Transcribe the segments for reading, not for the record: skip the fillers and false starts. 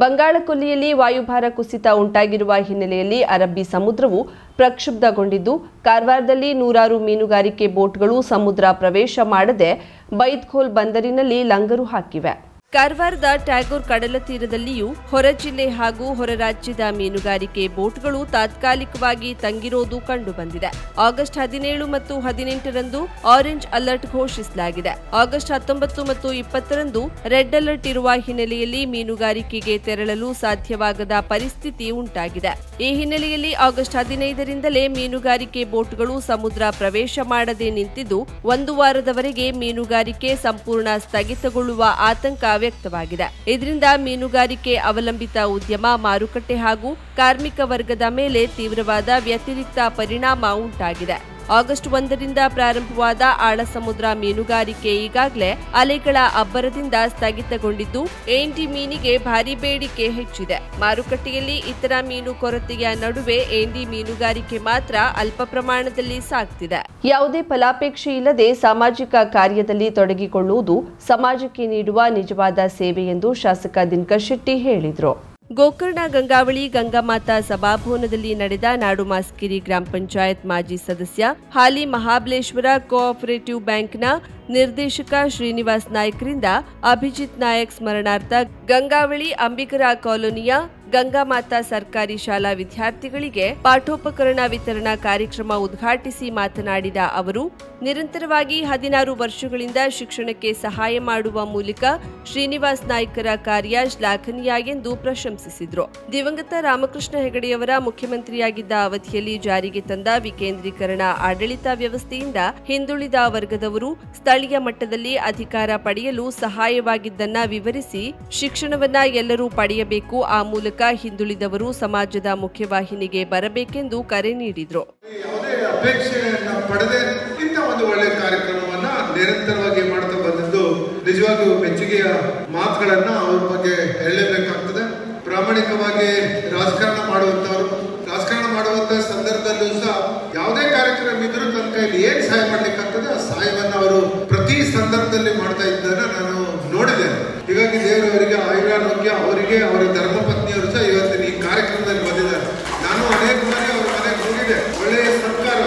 ಬಂಗಾಳಕೊಲ್ಲಿಯಲ್ಲಿ ವಾಯುಭಾರ ಕುಸಿತ ಉಂಟಾಗಿರುವ ಹಿನ್ನೆಲೆಯಲ್ಲಿ ಅರಬ್ಬಿ ಸಮುದ್ರವು ಪ್ರಕ್ಷುಬ್ಧಗೊಂಡಿದ್ದು ಕಾರವಾರದಲ್ಲಿ ನೂರಾರು ಮೀನುಗಾರಿಕೆ ಬೋಟ್ಗಳು ಸಮುದ್ರ ಪ್ರವೇಶ ಮಾಡದೆ ಬೈದ್ಖೋಲ್ ಬಂದರಿನಲ್ಲಿ ಲಂಗರು ಹಾಕಿವೆ. ಕಾರವಾರದ ಟ್ಯಾಗೋರ್ ಕಡಲ ತೀರದಲ್ಲಿಯೂ ಹೊರ ಜಿಲ್ಲೆ ಹಾಗೂ ಹೊರ ರಾಜ್ಯದ ಮೀನುಗಾರಿಕೆ ಬೋಟ್ಗಳು ತಾತ್ಕಾಲಿಕವಾಗಿ ತಂಗಿರೋದು ಕಂಡುಬಂದಿದೆ. ಆಗಸ್ಟ್ 17 ಮತ್ತು 18ರಂದು ಆರೆಂಜ್ ಅಲರ್ಟ್ ಘೋಷಿಸಲಾಗಿದೆ. ಆಗಸ್ಟ್ 19 ಮತ್ತು 20ರಂದು ರೆಡ್ ಅಲರ್ಟ್ ಇರುವ ಹಿನ್ನೆಲೆಯಲ್ಲಿ ಮೀನುಗಾರಿಕೆಗೆ ತೆರಳಲು ಸಾಧ್ಯವಾಗದ ಪರಿಸ್ಥಿತಿ ಉಂಟಾಗಿದೆ. ಈ ಹಿನ್ನೆಲೆಯಲ್ಲಿ ಆಗಸ್ಟ್ 15ರಿಂದಲೇ ಮೀನುಗಾರಿಕೆ ಬೋಟ್ಗಳು ಸಮುದ್ರ ಪ್ರವೇಶ ಮಾಡದೆ ನಿಂತಿದ್ದು ಒಂದು ವಾರದವರೆಗೆ ಮೀನುಗಾರಿಕೆ ಸಂಪೂರ್ಣ ಸ್ಥಗಿತಗೊಳ್ಳುವ ಆತಂಕ ವ್ಯಕ್ತವಾಗಿದೆ. ಇದರಿಂದ ಮೀನುಗಾರಿಕೆ ಅವಲಂಬಿತ ಉದ್ಯಮ, ಮಾರುಕಟ್ಟೆ ಹಾಗೂ ಕಾರ್ಮಿಕ ವರ್ಗದ ಮೇಲೆ ತೀವ್ರವಾದ ವ್ಯತಿರಿಕ್ತ ಪರಿಣಾಮ ಉಂಟಾಗಿದೆ. ಆಗಸ್ಟ್ 1ರಿಂದ ಪ್ರಾರಂಭವಾದ ಆಳ ಸಮುದ್ರ ಮೀನುಗಾರಿಕೆ ಈಗಾಗಲೇ ಅಲೆಗಳ ಅಬ್ಬರದಿಂದ ಸ್ಥಗಿತಗೊಂಡಿದ್ದು ಏಂಡಿ ಮೀನಿಗೆ ಭಾರಿ ಬೇಡಿಕೆ ಹೆಚ್ಚಿದೆ. ಮಾರುಕಟ್ಟೆಯಲ್ಲಿ ಇತರ ಮೀನು ಕೊರತೆಯ ನಡುವೆ ಏಂಡಿ ಮೀನುಗಾರಿಕೆ ಮಾತ್ರ ಅಲ್ಪ ಪ್ರಮಾಣದಲ್ಲಿ ಸಾಗ್ತಿದೆ. ಯಾವುದೇ ಫಲಾಪೇಕ್ಷೆ ಇಲ್ಲದೆ ಸಾಮಾಜಿಕ ಕಾರ್ಯದಲ್ಲಿ ತೊಡಗಿಕೊಳ್ಳುವುದು ಸಮಾಜಕ್ಕೆ ನೀಡುವ ನಿಜವಾದ ಸೇವೆ ಎಂದು ಶಾಸಕ ದಿನಕರ್ ಶೆಟ್ಟಿ ಹೇಳಿದರು. ಗೋಕರ್ಣ ಗಂಗಾವಳಿ ಗಂಗಾಮಾತಾ ಸಭಾಭವನದಲ್ಲಿ ನಡೆದ ನಾಡು ಮಾಸ್ಕಿರಿ ಗ್ರಾಮ ಪಂಚಾಯತ್ ಮಾಜಿ ಸದಸ್ಯ, ಹಾಲಿ ಮಹಾಬಲೇಶ್ವರ ಕೋಆಪರೇಟಿವ್ ಬ್ಯಾಂಕ್ನ ನಿರ್ದೇಶಕ ಶ್ರೀನಿವಾಸ್ ನಾಯ್ಕರಿಂದ ಅಭಿಜಿತ್ ನಾಯಕ್ ಸ್ಮರಣಾರ್ಥ ಗಂಗಾವಳಿ ಅಂಬಿಗರ ಕಾಲೋನಿಯ ಗಂಗಾಮಾತಾ ಸರ್ಕಾರಿ ಶಾಲಾ ವಿದ್ಯಾರ್ಥಿಗಳಿಗೆ ಪಾಠೋಪಕರಣ ವಿತರಣಾ ಕಾರ್ಯಕ್ರಮ ಉದ್ಘಾಟಿಸಿ ಮಾತನಾಡಿದ ಅವರು, ನಿರಂತರವಾಗಿ 16 ವರ್ಷಗಳಿಂದ ಶಿಕ್ಷಣಕ್ಕೆ ಸಹಾಯ ಮಾಡುವ ಮೂಲಕ ಶ್ರೀನಿವಾಸ್ ನಾಯ್ಕರ ಕಾರ್ಯ ಶ್ಲಾಘನೀಯ ಎಂದು ಪ್ರಶಂಸಿಸಿದರು. ದಿವಂಗತ ರಾಮಕೃಷ್ಣ ಹೆಗಡೆಯವರ ಮುಖ್ಯಮಂತ್ರಿಯಾಗಿದ್ದ ಅವಧಿಯಲ್ಲಿ ಜಾರಿಗೆ ತಂದ ವಿಕೇಂದ್ರೀಕರಣ ಆಡಳಿತ ವ್ಯವಸ್ಥೆಯಿಂದ ಹಿಂದುಳಿದ ವರ್ಗದವರು ಸ್ಥಳೀಯ ಮಟ್ಟದಲ್ಲಿ ಅಧಿಕಾರ ಪಡೆಯಲು ಸಹಾಯವಾಗಿದ್ದನ್ನ ವಿವರಿಸಿ, ಶಿಕ್ಷಣವನ್ನ ಎಲ್ಲರೂ ಪಡೆಯಬೇಕು, ಆ ಮೂಲಕ ಹಿಂದುಳಿದವರು ಸಮಾಜದ ಮುಖ್ಯವಾಹಿನಿಗೆ ಬರಬೇಕೆಂದು ಕರೆ ನೀಡಿದರು. ಒಂದು ಒಳ್ಳೆಯ ಕಾರ್ಯಕ್ರಮವನ್ನ ನಿರಂತರವಾಗಿ ಮಾಡ್ತಾ ಬಂದಿದ್ದು ನಿಜವಾಗಿಯೂ ಮೆಚ್ಚುಗೆಯ ಮಾತುಗಳನ್ನ ಅವ್ರ ಬಗ್ಗೆ ಹೇಳಲೇಬೇಕಾಗ್ತದೆ. ಪ್ರಾಮಾಣಿಕವಾಗಿ ರಾಜಕಾರಣ ಮಾಡುವಂತ ಸಂದರ್ಭದಲ್ಲೂ ಸಹ ಯಾವುದೇ ಕಾರ್ಯಕ್ರಮ ಇದ್ರೂ ತನ್ನ ಕೈಲಿ ಏನ್ ಸಹಾಯ ಮಾಡ್ಲಿಕ್ಕಾಗ್ತದೆ ಆ ಸಹಾಯವನ್ನ ಅವರು ಪ್ರತಿ ಸಂದರ್ಭದಲ್ಲಿ ಮಾಡ್ತಾ ಇದ್ದನ್ನ ನಾನು ನೋಡಿದ್ದೇನೆ. ಹೀಗಾಗಿ ದೇವರವರಿಗೆ ಆಯುರಾರೋಗ್ಯ, ಅವರಿಗೆ ಅವರ ಧರ್ಮಪತ್ನಿಯವರು ಸಹ ಇವತ್ತಿನ ಈ ಕಾರ್ಯಕ್ರಮದಲ್ಲಿ ಬಂದಿದ್ದಾರೆ. ನಾನು ಅನೇಕ ಬಾರಿ ಅವರ ಮನೆಗೆ ಹೋಗಿದ್ದೆ. ಒಳ್ಳೆಯ ಸರ್ಕಾರ,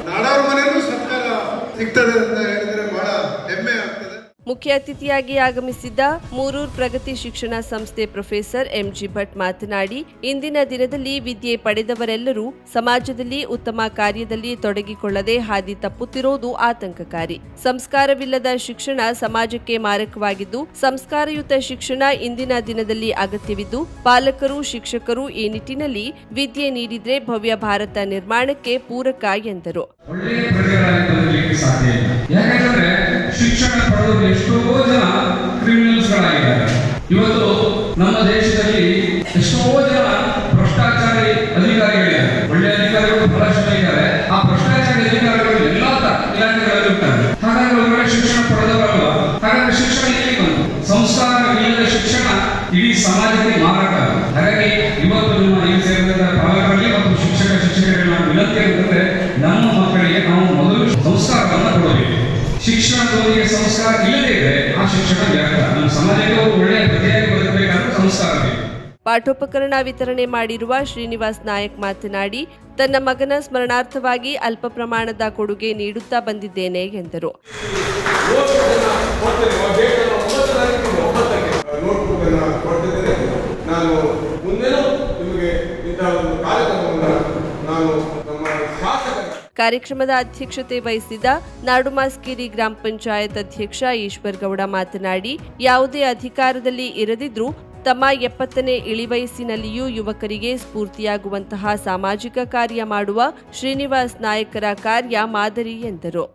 ನಾಡವ್ರ ಮನೆಯಲ್ಲೂ ಸರ್ಕಾರ ಸಿಗ್ತದೆ ಅಂತ ಹೇಳಿದ್ರೆ ಬಹಳ ಹೆಮ್ಮೆ ಆಗ್ತದೆ. ಮುಖ್ಯ ಅತಿಥಿಯಾಗಿ ಆಗಮಿಸಿದ್ದ ಮೂರೂರು ಪ್ರಗತಿ ಶಿಕ್ಷಣ ಸಂಸ್ಥೆ ಪ್ರೊಫೆಸರ್ ಎಂಜಿ ಭಟ್ ಮಾತನಾಡಿ, ಇಂದಿನ ದಿನದಲ್ಲಿ ವಿದ್ಯೆ ಪಡೆದವರೆಲ್ಲರೂ ಸಮಾಜದಲ್ಲಿ ಉತ್ತಮ ಕಾರ್ಯದಲ್ಲಿ ತೊಡಗಿಕೊಳ್ಳದೆ ಹಾದಿ ತಪ್ಪುತ್ತಿರುವುದು ಆತಂಕಕಾರಿ. ಸಂಸ್ಕಾರವಿಲ್ಲದ ಶಿಕ್ಷಣ ಸಮಾಜಕ್ಕೆ ಮಾರಕವಾಗಿದ್ದು, ಸಂಸ್ಕಾರಯುತ ಶಿಕ್ಷಣ ಇಂದಿನ ದಿನದಲ್ಲಿ ಅಗತ್ಯವಿದ್ದು, ಪಾಲಕರು, ಶಿಕ್ಷಕರು ಈ ನಿಟ್ಟಿನಲ್ಲಿ ವಿದ್ಯೆ ನೀಡಿದ್ರೆ ಭವ್ಯ ಭಾರತ ನಿರ್ಮಾಣಕ್ಕೆ ಪೂರಕ ಎಂದರು. ಶಿಕ್ಷಣ ಪಡೆದವರು ಎಷ್ಟೋ ಜನ ಕ್ರಿಮಿನಲ್ಸ್ಗಳಾಗಿದ್ದಾರೆ. ಇವತ್ತು ನಮ್ಮ ದೇಶದಲ್ಲಿ ಎಷ್ಟೋ ಜನ ಭ್ರಷ್ಟಾಚಾರಿ ಅಧಿಕಾರಿಗಳಿದ್ದಾರೆ. ಒಳ್ಳೆ ಅಧಿಕಾರಿಗಳು ಬಹಳಷ್ಟು ಇದ್ದಾರೆ. ಆ ಭ್ರಷ್ಟಾಚಾರಿ ಅಧಿಕಾರಿಗಳು ಎಲ್ಲಾ ಇಲಾಖೆಗಳಲ್ಲಿ ಇರ್ತಾರೆ. ಹಾಗಾಗಿ ಒಳ್ಳೆ ಶಿಕ್ಷಣ ಪಡೆದವರಲ್ಲ. ಹಾಗಾಗಿ ಶಿಕ್ಷಣ ಎಲ್ಲಿ ಬಂತು? ಸಂಸ್ಕಾರವಿಲ್ಲದ ಶಿಕ್ಷಣ ಇಡೀ ಸಮಾಜಕ್ಕೆ ಮಾರಕ. ಹಾಗಾಗಿ ಇವತ್ತು ನಮ್ಮ ಈ ಸೇರಿದಂತಹ ಪಾಲಕರಲ್ಲಿ ಮತ್ತು ಶಿಕ್ಷಕರಿಗೆ ನಾವು ವಿನಂತಿ ಅಂತಂದ್ರೆ, ನಮ್ಮ ಮಕ್ಕಳಿಗೆ ನಾವು ಮೊದಲು ಸಂಸ್ಕಾರವನ್ನು ಕೊಡಬೇಕು. ಶಿಕ್ಷಣದೊಂದಿಗೆ ಸಂಸ್ಕಾರ ಇಲ್ಲದೇ ಇದ್ರೆ ಆ ಶಿಕ್ಷಣ ವ್ಯರ್ಥ. ನಮ್ಮ ಸಮಾಜಕ್ಕೆ ಒಂದು ಒಳ್ಳೆಯ ಪ್ರಜೆಯಾಗಿ ಬದುಕಬೇಕಾದ್ರೆ ಸಂಸ್ಕಾರ ಬೇಕು. ಪಾಠೋಪಕರಣ ವಿತರಣೆ ಮಾಡಿರುವ ಶ್ರೀನಿವಾಸ್ ನಾಯಕ್ ಮಾತನಾಡಿ, ತನ್ನ ಮಗನ ಸ್ಮರಣಾರ್ಥವಾಗಿ ಅಲ್ಪ ಪ್ರಮಾಣದ ಕೊಡುಗೆ ನೀಡುತ್ತಾ ಬಂದಿದ್ದೇನೆ ಎಂದರು. ಕಾರ್ಯಕ್ರಮದ ಅಧ್ಯಕ್ಷತೆ ವಹಿಸಿದ್ದ ನಾಡು ಮಾಸ್ಕಿರಿ ಗ್ರಾಮ ಪಂಚಾಯತ್ ಅಧ್ಯಕ್ಷ ಈಶ್ವರ್ ಗೌಡ ಮಾತನಾಡಿ, ಯಾವುದೇ ಅಧಿಕಾರದಲ್ಲಿ ಇರದಿದ್ರೂ ತಮ್ಮ 70ನೇ ಇಳಿವಯಸ್ಸಿನಲ್ಲಿಯೂ ಯುವಕರಿಗೆ ಸ್ಫೂರ್ತಿಯಾಗುವಂತಹ ಸಾಮಾಜಿಕ ಕಾರ್ಯ ಮಾಡುವ ಶ್ರೀನಿವಾಸ್ ನಾಯಕರ ಕಾರ್ಯ ಮಾದರಿ ಎಂದರು.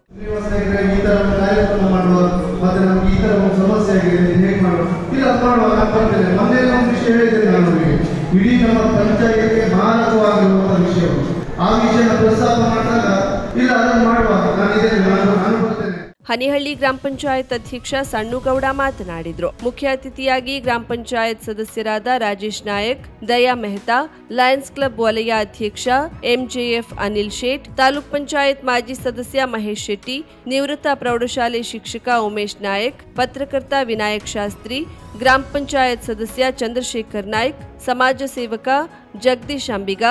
ಹನಿಹಳ್ಳಿ ಗ್ರಾಮ ಪಂಚಾಯತ್ ಅಧ್ಯಕ್ಷ ಸಣ್ಣುಗೌಡ ಮಾತನಾಡಿದರು. ಮುಖ್ಯ ಅತಿಥಿಯಾಗಿ ಗ್ರಾಮ ಪಂಚಾಯತ್ ಸದಸ್ಯರಾದ ರಾಜೇಶ್ ನಾಯಕ್, ದಯಾ ಮೆಹ್ತಾ, ಲಯನ್ಸ್ ಕ್ಲಬ್ ವಲಯ ಅಧ್ಯಕ್ಷ ಎಂಜೆಎಫ್ ಅನಿಲ್ ಶೇಟ್, ತಾಲೂಕ್ ಪಂಚಾಯತ್ ಮಾಜಿ ಸದಸ್ಯ ಮಹೇಶ್ ಶೆಟ್ಟಿ, ನಿವೃತ್ತ ಪ್ರೌಢಶಾಲೆ ಶಿಕ್ಷಕ ಉಮೇಶ್ ನಾಯಕ್, ಪತ್ರಕರ್ತ ವಿನಾಯಕ್ ಶಾಸ್ತ್ರಿ, ಗ್ರಾಮ ಪಂಚಾಯತ್ ಸದಸ್ಯ ಚಂದ್ರಶೇಖರ್ ನಾಯ್ಕ್, ಸಮಾಜ ಸೇವಕ ಜಗದೀಶ್ ಅಂಬಿಗ,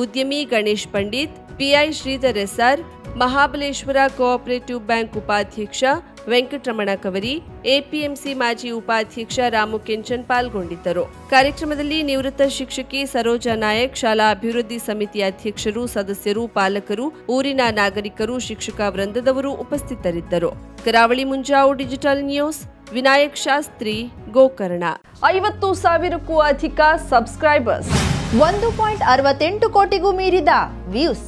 ಉದ್ಯಮಿ Ganesh Pandit, PI Shridhar SR, Mahabaleshwara cooperative bank ಉಪಾಧ್ಯಕ್ಷ ವೆಂಕಟರಮಣ ಕವರಿ, ಎಪಿಎಂಸಿ ಮಾಜಿ ಉಪಾಧ್ಯಕ್ಷ ರಾಮು ಕೆಂಚನ್ ಪಾಲ್ಗೊಂಡಿದ್ದರು. ಕಾರ್ಯಕ್ರಮದಲ್ಲಿ ನಿವೃತ್ತ ಶಿಕ್ಷಕಿ ಸರೋಜಾ ನಾಯಕ್, ಶಾಲಾ ಅಭಿವೃದ್ಧಿ ಸಮಿತಿ ಅಧ್ಯಕ್ಷರು, ಸದಸ್ಯರು, ಪಾಲಕರು, ಊರಿನ ನಾಗರಿಕರು, ಶಿಕ್ಷಕ ವೃಂದದವರು ಉಪಸ್ಥಿತರಿದ್ದರು. ಕರಾವಳಿ ಮುಂಜಾವು ಡಿಜಿಟಲ್ ನ್ಯೂಸ್, ವಿನಾಯಕ್ ಶಾಸ್ತ್ರಿ, ಗೋಕರ್ಣ. 50,000ಕ್ಕೂ ಅಧಿಕ ಸಬ್ಸ್ಕ್ರೈಬರ್ಸ್, 1.68 ಕೋಟಿಗೂ ಮೀರಿದ ವ್ಯೂಸ್.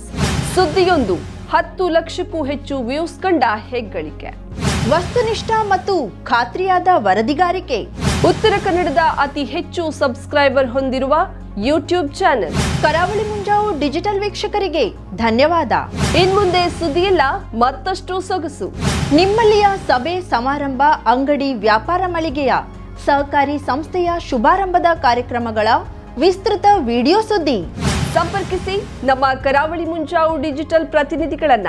ಸುದ್ದಿಯೊಂದು, 10 ಲಕ್ಷಕ್ಕೂ ಹೆಚ್ಚು ವ್ಯೂಸ್ ಕಂಡ ಹೆಗ್ಗಳಿಕೆ. ವಸ್ತುನಿಷ್ಠ ಮತ್ತು ಖಾತ್ರಿಯಾದ ವರದಿಗಾರಿಕೆ. ಉತ್ತರ ಕನ್ನಡದ ಅತಿ ಹೆಚ್ಚು ಸಬ್ಸ್ಕ್ರೈಬರ್ ಹೊಂದಿರುವ ಯೂಟ್ಯೂಬ್ ಚಾನೆಲ್ ಕರಾವಳಿ ಮುಂಜಾವು ಡಿಜಿಟಲ್ ವೀಕ್ಷಕರಿಗೆ ಧನ್ಯವಾದ. ಇನ್ಮುಂದೆ ಸುದ್ದಿಯಲ್ಲ ಮತ್ತಷ್ಟು ಸೊಗಸು. ನಿಮ್ಮಲ್ಲಿಯ ಸಭೆ ಸಮಾರಂಭ, ಅಂಗಡಿ, ವ್ಯಾಪಾರ ಮಳಿಗೆಯ ಸಹಕಾರಿ ಸಂಸ್ಥೆಯ ಶುಭಾರಂಭದ ಕಾರ್ಯಕ್ರಮಗಳ ವಿಸ್ತೃತ ವಿಡಿಯೋ ಸುದ್ದಿ. ಸಂಪರ್ಕಿಸಿ ನಮ್ಮ ಕರಾವಳಿ ಮುಂಜಾವು ಡಿಜಿಟಲ್ ಪ್ರತಿನಿಧಿಗಳನ್ನ.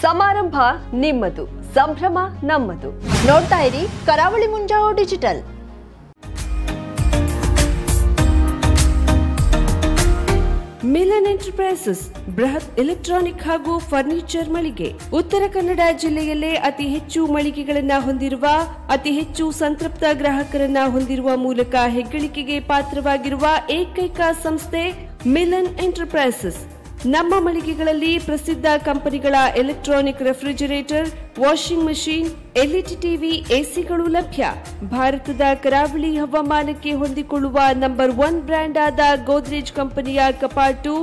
ಸಮಾರಂಭ ನಿಮ್ಮದು, ಸಂಭ್ರಮ ನಮ್ಮದು. ನೋಡ್ತಾ ಇರಿ ಕರಾವಳಿ ಮುಂಜಾವು ಡಿಜಿಟಲ್. ಮಿಲನ್ ಎಂಟರ್ಪ್ರೈಸಸ್ ಬೃಹತ್ ಎಲೆಕ್ಟ್ರಾನಿಕ್ ಹಾಗೂ ಫರ್ನಿಚರ್ ಮಳಿಗೆ. ಉತ್ತರ ಕನ್ನಡ ಜಿಲ್ಲೆಯಲ್ಲೇ ಅತಿ ಹೆಚ್ಚು ಮಳಿಗೆಗಳನ್ನ ಹೊಂದಿರುವ, ಅತಿ ಹೆಚ್ಚು ಸಂತೃಪ್ತ ಗ್ರಾಹಕರನ್ನ ಹೊಂದಿರುವ ಮೂಲಕ ಹೆಗ್ಗಳಿಕೆಗೆ ಪಾತ್ರವಾಗಿರುವ ಏಕೈಕ ಸಂಸ್ಥೆ ಮಿಲನ್ ಎಂಟರ್ಪ್ರೈಸಸ್. ನಮ್ಮ ಮಳಿಗೆಗಳಲ್ಲಿ ಪ್ರಸಿದ್ಧ ಕಂಪನಿಗಳ electronic refrigerator, washing machine, LED TV, ಎಸಿಗಳು ಲಭ್ಯ. ಭಾರತದ ಕರಾವಳಿ ಹವಾಮಾನಕ್ಕೆ ಹೊಂದಿಕೊಳ್ಳುವ ನಂಬರ್ 1 ಬ್ರ್ಯಾಂಡ್ ಆದ ಗೋದ್ರೇಜ್ ಕಂಪನಿಯ ಕಪಾಟು,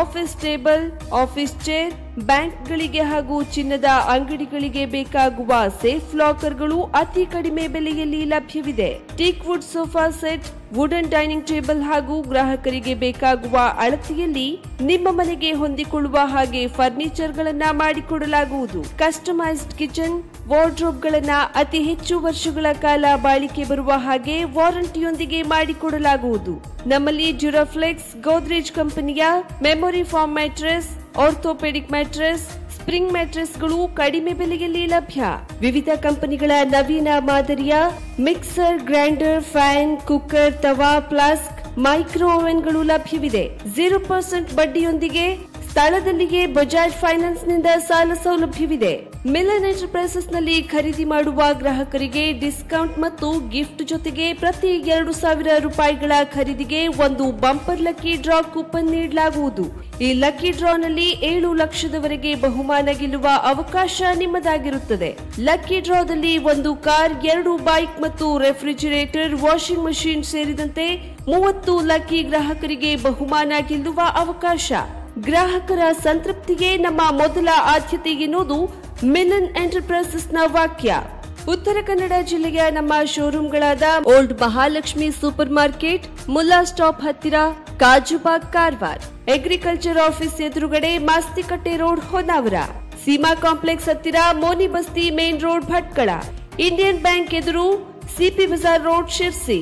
ಆಫೀಸ್ ಟೇಬಲ್, ಆಫೀಸ್ ಚೇರ್, ಬ್ಯಾಂಕ್ಗಳಿಗೆ ಹಾಗೂ ಚಿನ್ನದ ಅಂಗಡಿಗಳಿಗೆ ಬೇಕಾಗುವ ಸೇಫ್ ಲಾಕರ್ಗಳು ಅತಿ ಕಡಿಮೆ ಬೆಲೆಯಲ್ಲಿ ಲಭ್ಯವಿದೆ. Teak wood sofa set, wooden dining table ಹಾಗೂ ಗ್ರಾಹಕರಿಗೆ ಬೇಕಾಗುವ ಅಳತೆಯಲ್ಲಿ ನಿಮ್ಮ ಮನೆಗೆ ಹೊಂದಿಕೊಳ್ಳುವ ಹಾಗೆ ಫರ್ನಿಚರ್ ಗಳನ್ನ ಮಾಡಿಕೊಡಲಾಗುವುದು. ಕಸ್ಟಮೈಸ್ಡ್ ಕಿಚನ್, ವಾರ್ಡ್ರೋಬ್ ಗಳನ್ನ ಅತಿ ಹೆಚ್ಚು ವರ್ಷಗಳ ಕಾಲ ಬಾಳಿಕೆ ಬರುವ ಹಾಗೆ ವಾರಂಟಿಯೊಂದಿಗೆ ಮಾಡಿಕೊಡಲಾಗುವುದು. ನಮ್ಮಲ್ಲಿ ಡ್ಯೂರಾಫ್ಲೆಕ್ಸ್, ಗೋದ್ರೇಜ್ ಕಂಪನಿಯ memory foam mattress, orthopaedic mattress, spring ಮ್ಯಾಟ್ರೆಸ್ಗಳು ಕಡಿಮೆ ಬೆಲೆಯಲ್ಲಿ ಲಭ್ಯ. ವಿವಿಧ ಕಂಪನಿಗಳ ನವೀನ ಮಾದರಿಯ ಮಿಕ್ಸರ್, ಗ್ರೈಂಡರ್, ಫ್ಯಾನ್, ಕುಕ್ಕರ್, ತವಾ, ಫ್ಲಾಸ್ಕ್, ಮೈಕ್ರೋ ಓವೆನ್ಗಳು ಲಭ್ಯವಿದೆ. 0% ಬಡ್ಡಿಯೊಂದಿಗೆ ಸ್ಥಳದಲ್ಲಿಯೇ ಬಜಾಜ್ ಫೈನಾನ್ಸ್ ನಿಂದ ಸಾಲ ಸೌಲಭ್ಯವಿದೆ. ಮಿಲನ್ ಎಂಟರ್ಪ್ರೈಸಸ್ ನಲ್ಲಿ ಖರೀದಿ ಮಾಡುವ ಗ್ರಾಹಕರಿಗೆ ಡಿಸ್ಕೌಂಟ್ ಮತ್ತು ಗಿಫ್ಟ್ ಜೊತೆಗೆ ಪ್ರತಿ 2,000 ರೂಪಾಯಿಗಳ ಖರೀದಿಗೆ ಒಂದು ಬಂಪರ್ ಲಕ್ಕಿ ಡ್ರಾ ಕೂಪನ್ ನೀಡಲಾಗುವುದು. ಈ ಲಕ್ಕಿ ಡ್ರಾನಲ್ಲಿ 7 ಲಕ್ಷದವರೆಗೆ ಬಹುಮಾನ ಗೆಲ್ಲುವ ಅವಕಾಶ ನಿಮ್ಮದಾಗಿರುತ್ತದೆ. ಲಕ್ಕಿ ಡ್ರಾದಲ್ಲಿ 1 ಕಾರ್, 2 ಬೈಕ್ ಮತ್ತು ರೆಫ್ರಿಜರೇಟರ್, ವಾಷಿಂಗ್ ಮಷೀನ್ ಸೇರಿದಂತೆ 30 ಲಕ್ಕಿ ಗ್ರಾಹಕರಿಗೆ ಬಹುಮಾನ ಗೆಲ್ಲುವ ಅವಕಾಶ. ಗ್ರಾಹಕರ ಸಂತೃಪ್ತಿಗೆ ನಮ್ಮ ಮೊದಲ ಆದ್ಯತೆ ಎನ್ನುವುದು ಮಿಲನ್ ಎಂಟರ್ಪ್ರೈಸಸ್ ನ ವಾಕ್ಯ. ಉತ್ತರ ಕನ್ನಡ ಜಿಲ್ಲೆಯ ನಮ್ಮ ಶೋರೂಮ್ಗಳಾದ old Mahalakshmi super market, Mulla stop ಹತ್ತಿರ, ಕಾಜುಬಾಗ್ ಕಾರವಾರ, ಅಗ್ರಿಕಲ್ಚರ್ ಆಫೀಸ್ ಎದುರುಗಡೆ ಮಾಸ್ತಿಕಟ್ಟೆ ರೋಡ್ ಹೊನ್ನಾವರ, ಸೀಮಾ ಕಾಂಪ್ಲೆಕ್ಸ್ ಹತ್ತಿರ Moni Basti main road Bhatkal, Indian Bank ಎದುರು CP Bazar road Sirsi,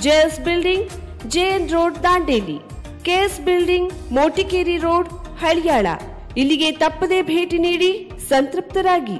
JS building JN road Dandeli, KS building Motikeri road Haliyal. ಇಲ್ಲಿಗೆ ತಪ್ಪದೇ ಭೇಟಿ ನೀಡಿ ಸಂತೃಪ್ತರಾಗಿ.